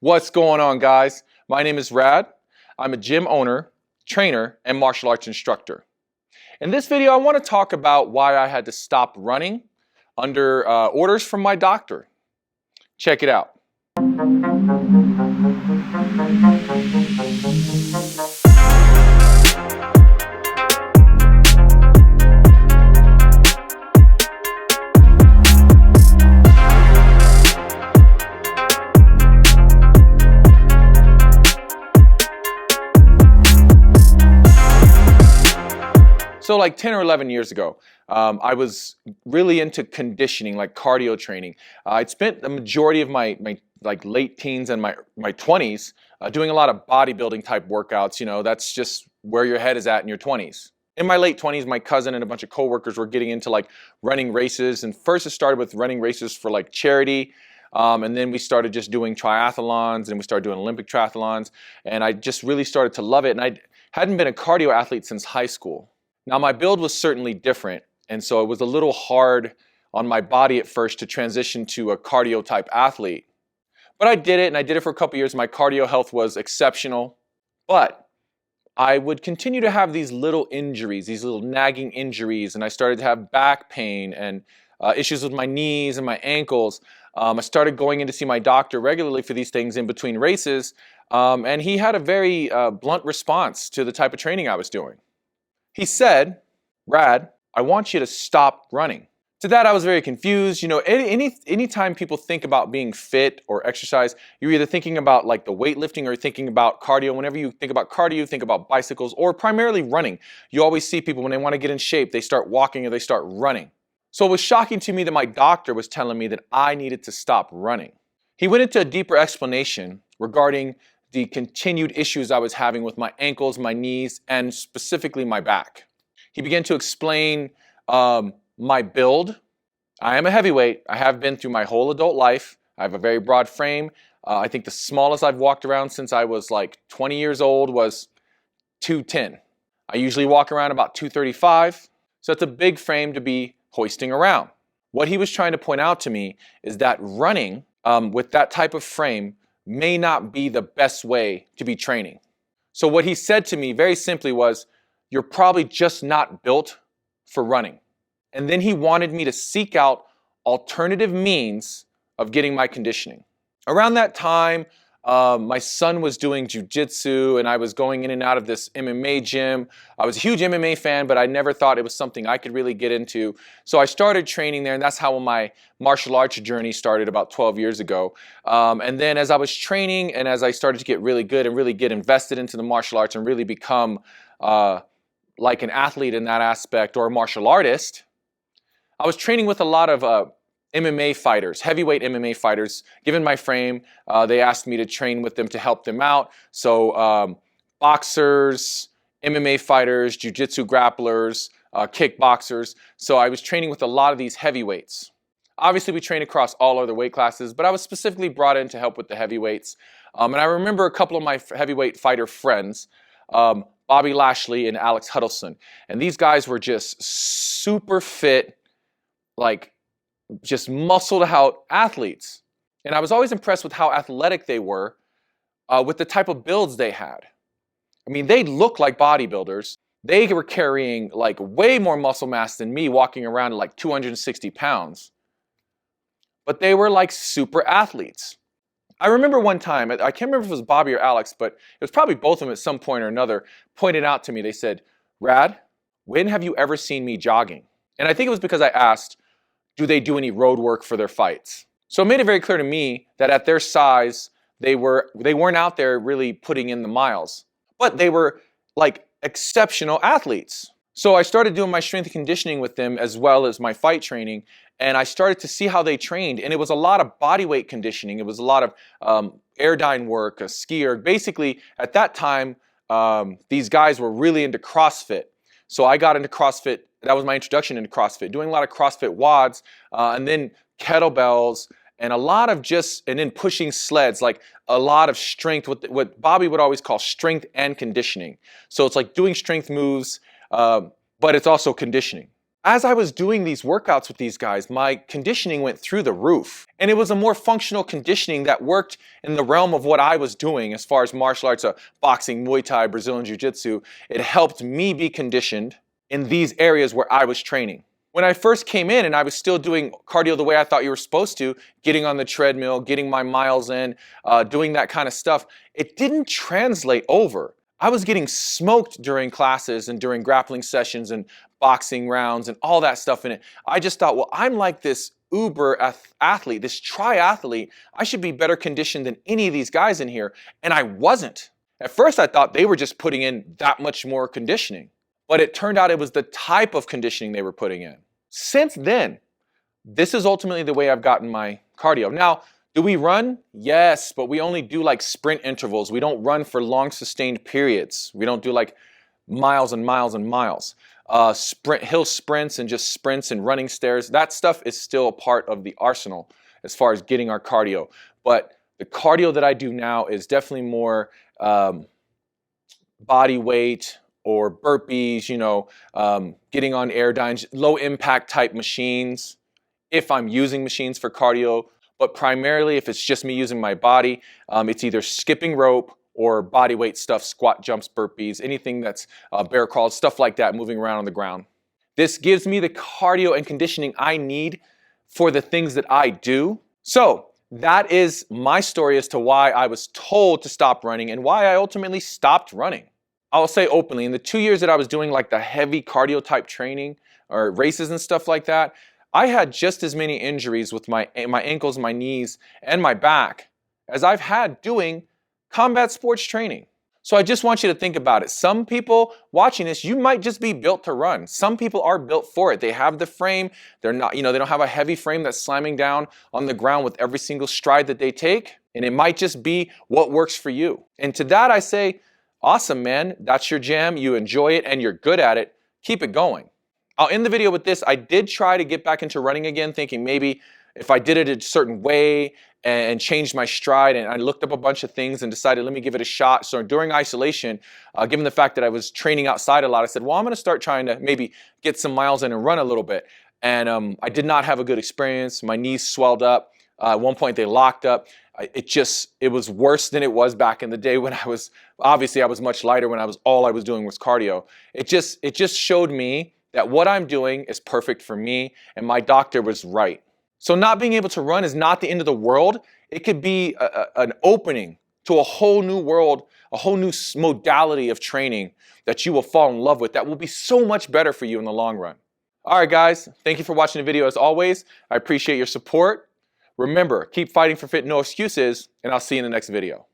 What's going on, guys? My name is Rad. I'm a gym owner, trainer, and martial arts instructor. In this video, I want to talk about why I had to stop running under orders from my doctor. Check it out. So like 10 or 11 years ago, I was really into conditioning, like cardio training. I'd spent the majority of my late teens and my 20s doing a lot of bodybuilding type workouts. You know, that's just where your head is at in your 20s. In my late 20s, my cousin and a bunch of coworkers were getting into like running races. And first it started with running races for like charity. And then we started just doing triathlons, and we started doing Olympic triathlons. And I just really started to love it. And I hadn't been a cardio athlete since high school. Now, my build was certainly different, and so it was a little hard on my body at first to transition to a cardio type athlete. But I did it, and I did it for a couple years. My cardio health was exceptional, but I would continue to have these little injuries, these little nagging injuries, and I started to have back pain and issues with my knees and my ankles. I started going in to see my doctor regularly for these things in between races, and he had a very blunt response to the type of training I was doing. He said, "Rad, I want you to stop running." To that, I was very confused. You know, anytime people think about being fit or exercise, you're either thinking about like the weightlifting or thinking about cardio. Whenever you think about cardio, you think about bicycles or primarily running. You always see people when they want to get in shape, they start walking or they start running. So it was shocking to me that my doctor was telling me that I needed to stop running. He went into a deeper explanation regarding the continued issues I was having with my ankles, my knees, and specifically my back. He began to explain my build. I am a heavyweight. I have been through my whole adult life. I have a very broad frame. I think the smallest I've walked around since I was like 20 years old was 210. I usually walk around about 235. So it's a big frame to be hoisting around. What he was trying to point out to me is that running with that type of frame may not be the best way to be training. So what he said to me very simply was, "You're probably just not built for running." And then he wanted me to seek out alternative means of getting my conditioning. Around that time, my son was doing jiu-jitsu, and I was going in and out of this MMA gym. I was a huge MMA fan, but I never thought it was something I could really get into. So I started training there, and that's how my martial arts journey started about 12 years ago. And then as I was training and as I started to get really good and really get invested into the martial arts and really become like an athlete in that aspect or a martial artist, I was training with a lot of MMA fighters, heavyweight MMA fighters. Given my frame, they asked me to train with them to help them out. So boxers, MMA fighters, jiu-jitsu grapplers, kickboxers. So I was training with a lot of these heavyweights. Obviously, we train across all other weight classes, but I was specifically brought in to help with the heavyweights. And I remember a couple of my heavyweight fighter friends, Bobby Lashley and Alex Huddleston. And these guys were just super fit, like just muscled out athletes. And I was always impressed with how athletic they were with the type of builds they had. I mean, they looked like bodybuilders. They were carrying like way more muscle mass than me, walking around at like 260 pounds. But they were like super athletes. I remember one time, I can't remember if it was Bobby or Alex, but it was probably both of them at some point or another, pointed out to me, they said, "Rad, when have you ever seen me jogging?" And I think it was because I asked, do they do any road work for their fights? So it made it very clear to me that at their size, they weren't out there really putting in the miles, but they were like exceptional athletes. So I started doing my strength and conditioning with them as well as my fight training, and I started to see how they trained, and it was a lot of body weight conditioning. It was a lot of airdyne work, a skier. Basically, at that time, these guys were really into CrossFit. So I got into CrossFit. That was my introduction into CrossFit, doing a lot of CrossFit WODs, and then kettlebells, and a lot of and then pushing sleds, like a lot of strength, what Bobby would always call strength and conditioning. So it's like doing strength moves, but it's also conditioning. As I was doing these workouts with these guys, my conditioning went through the roof. And it was a more functional conditioning that worked in the realm of what I was doing as far as martial arts, boxing, Muay Thai, Brazilian Jiu-Jitsu. It helped me be conditioned in these areas where I was training. When I first came in and I was still doing cardio the way I thought you were supposed to, getting on the treadmill, getting my miles in, doing that kind of stuff, it didn't translate over. I was getting smoked during classes and during grappling sessions and boxing rounds and all that stuff in it. I just thought, well, I'm like this uber athlete, this triathlete. I should be better conditioned than any of these guys in here. And I wasn't. At first, I thought they were just putting in that much more conditioning. But it turned out it was the type of conditioning they were putting in. Since then, this is ultimately the way I've gotten my cardio. Now, do we run? Yes, but we only do like sprint intervals. We don't run for long sustained periods. We don't do like miles and miles and miles. Hill sprints and just sprints and running stairs. That stuff is still a part of the arsenal as far as getting our cardio. But the cardio that I do now is definitely more body weight, or burpees, getting on airdynes, low impact type machines, if I'm using machines for cardio. But primarily, if it's just me using my body, it's either skipping rope or body weight stuff, squat, jumps, burpees, anything that's bear crawls, stuff like that, moving around on the ground. This gives me the cardio and conditioning I need for the things that I do. So that is my story as to why I was told to stop running and why I ultimately stopped running. I'll say openly, in the 2 years that I was doing like the heavy cardio type training or races and stuff like that, I had just as many injuries with my ankles, my knees, and my back as I've had doing combat sports training. So I just want you to think about it. Some people watching this, you might just be built to run. Some people are built for it. They have the frame. They're not, they don't have a heavy frame that's slamming down on the ground with every single stride that they take. And it might just be what works for you. And to that I say, awesome, man. That's your jam. You enjoy it and you're good at it. Keep it going. I'll end the video with this. I did try to get back into running again, thinking maybe if I did it a certain way and changed my stride, and I looked up a bunch of things and decided, let me give it a shot. So during isolation, given the fact that I was training outside a lot, I said, well, I'm going to start trying to maybe get some miles in and run a little bit. And I did not have a good experience. My knees swelled up. At one point, they locked up. It was worse than it was back in the day when I was much lighter when all I was doing was cardio. It just showed me that what I'm doing is perfect for me, and my doctor was right. So not being able to run is not the end of the world. It could be an opening to a whole new world, a whole new modality of training that you will fall in love with that will be so much better for you in the long run. All right, guys, thank you for watching the video as always. I appreciate your support. Remember, keep fighting for fit, no excuses, and I'll see you in the next video.